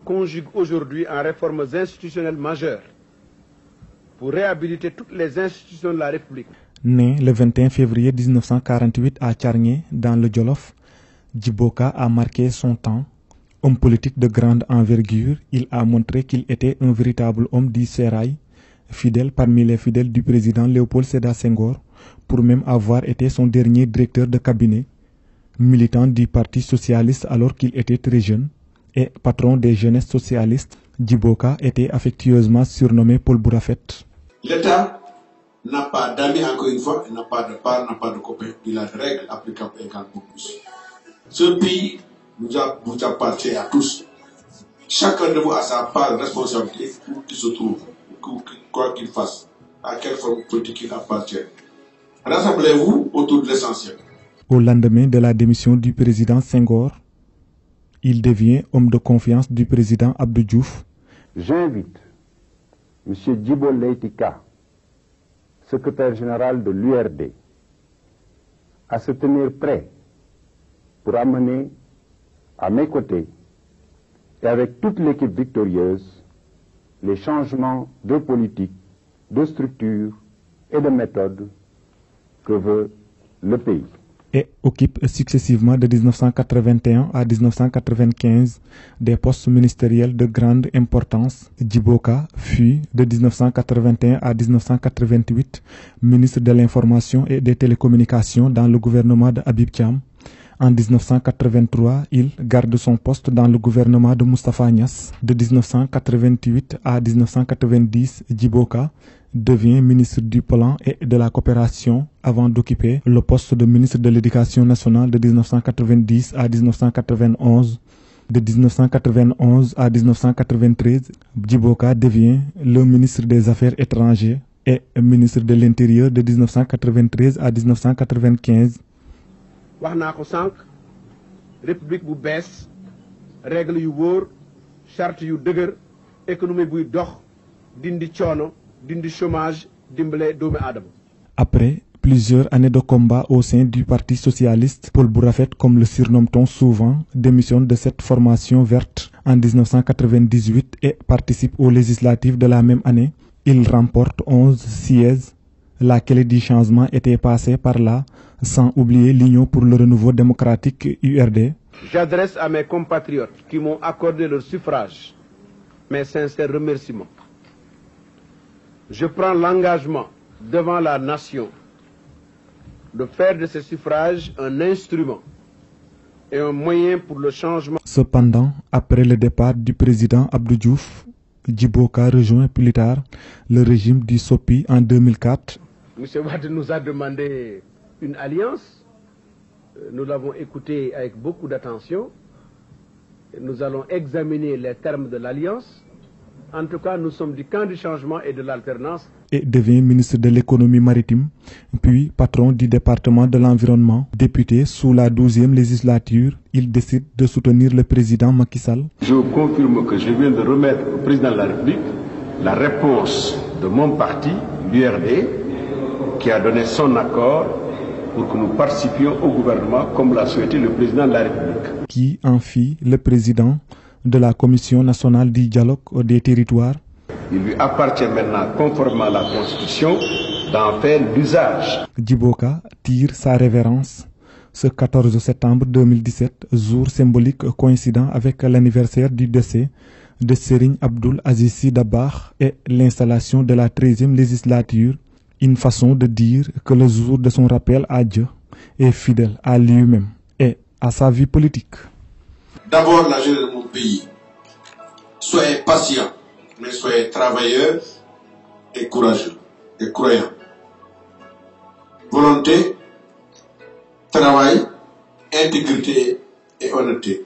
conjugue aujourd'hui en réformes institutionnelles majeures pour réhabiliter toutes les institutions de la République. Né le 21 février 1948 à Thiargné, dans le Djolof, Djibo Ka a marqué son temps. Homme politique de grande envergure, il a montré qu'il était un véritable homme du sérail, fidèle parmi les fidèles du président Léopold Sédar Senghor, pour même avoir été son dernier directeur de cabinet, militant du Parti socialiste alors qu'il était très jeune, et patron des jeunesses socialistes. Djibo Ka était affectueusement surnommé Paul Bourafet. L'État n'a pas d'amis, encore une fois, il n'a pas de part, n'a pas de copains. Il a des règles applicables également pour tous. Ce pays vous appartient à tous. Chacun de vous a sa part de responsabilité où qu'il se trouve, quoi qu'il fasse, à quelle forme politique il appartient. Rassemblez-vous autour de l'essentiel. Au lendemain de la démission du président Senghor, il devient homme de confiance du président Abdou Diouf. J'invite M. Djibo Leyti Ka, secrétaire général de l'URD, à se tenir prêt pour amener à mes côtés et avec toute l'équipe victorieuse les changements de politique, de structure et de méthode que veut le pays. Et occupe successivement de 1981 à 1995 des postes ministériels de grande importance. Djibo Ka fut de 1981 à 1988 ministre de l'Information et des Télécommunications dans le gouvernement de Habib Thiam. En 1983, il garde son poste dans le gouvernement de Moustapha Niasse. De 1988 à 1990, Djibo Ka devient ministre du Plan et de la Coopération avant d'occuper le poste de ministre de l'Éducation nationale de 1990 à 1991. De 1991 à 1993, Djibo Ka devient le ministre des Affaires étrangères et ministre de l'Intérieur de 1993 à 1995. wax naa ko sànq république bu bees règle yu wóor charte yu dëgër économie buy dox dindi coono dindi chômage dimbale doomu aadama. Après plusieurs années de combat au sein du Parti socialiste, Paul Bourafet, comme le surnomme-t-on souvent, démissionne de cette formation verte en 1998 et participe aux législatives de la même année. Il remporte 11 sièges. La clé du changement était passée par là, sans oublier l'Union pour le renouveau démocratique URD. J'adresse à mes compatriotes qui m'ont accordé leur suffrage mes sincères remerciements. Je prends l'engagement devant la nation de faire de ce suffrage un instrument et un moyen pour le changement. Cependant, après le départ du président Abdou Diouf, Djibo Ka rejoint plus tard le régime du SOPI en 2004. M. Wade nous a demandé une alliance. Nous l'avons écouté avec beaucoup d'attention. Nous allons examiner les termes de l'alliance. En tout cas, nous sommes du camp du changement et de l'alternance. Et devient ministre de l'économie maritime, puis patron du département de l'environnement. Député sous la 12e législature, il décide de soutenir le président Macky Sall. Je confirme que je viens de remettre au président de la République la réponse de mon parti, l'URD, qui a donné son accord pour que nous participions au gouvernement comme l'a souhaité le président de la République. Qui en fit le président de la Commission nationale du dialogue des territoires. Il lui appartient maintenant, conformément à la Constitution, d'en faire l'usage. Djibo Ka tire sa révérence ce 14 septembre 2017, jour symbolique coïncident avec l'anniversaire du décès de Serigne Abdoul Aziz Sy Dabakh et l'installation de la 13e législature. Une façon de dire que le jour de son rappel à Dieu est fidèle à lui-même et à sa vie politique. D'abord, la jeunesse de mon pays, soyez patients, mais soyez travailleurs et courageux et croyants. Volonté, travail, intégrité et honnêteté.